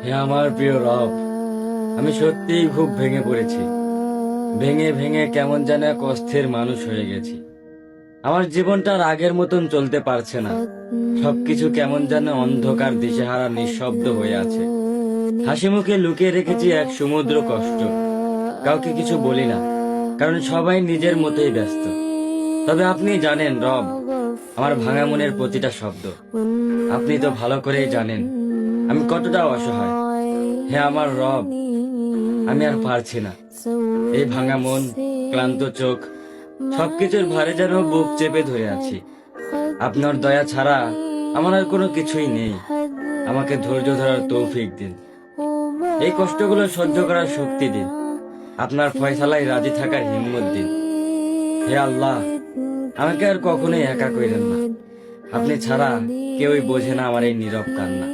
হে আমার প্রিয় রব, আমি সত্যিই খুব ভেঙে পড়েছি। ভেঙে ভেঙে কেমন যেন এক অস্থির মানুষ হয়ে গেছি। আমার জীবনটা আর আগের মতন চলতে পারছে না। সবকিছু কেমন যেন অন্ধকার, দিশেহারা, নিঃশব্দ হয়ে আছে। হাসি মুখে লুকিয়ে রেখেছি এক সমুদ্র কষ্ট। কাউকে কিছু বলি না, কারণ সবাই নিজের মতোই ব্যস্ত। তবে আপনি জানেন রব, আমার ভাঙা মনের প্রতিটা শব্দ। আপনি তো ভালো করেই জানেন আমি কতটা অসহায়। হে আমার রব, আমি আর পারছি না। এই ভাঙা মন, ক্লান্ত চোখ, সবকিছুর ভারে যেন বুক চেপে ধরে আছি। আপনার দয়া ছাড়া আমার আর কোনো কিছুই নেই। আমাকে ধৈর্য ধরার তৌফিক দিন। এই কষ্টগুলো সহ্য করার শক্তি দিন। আপনার ফয়সালায় রাজি থাকার হিম্মত দিন। হে আল্লাহ, আমাকে আর কখনোই একা কইরেন না। আপনি ছাড়া কেউই বোঝে না আমার এই নীরব কান্না।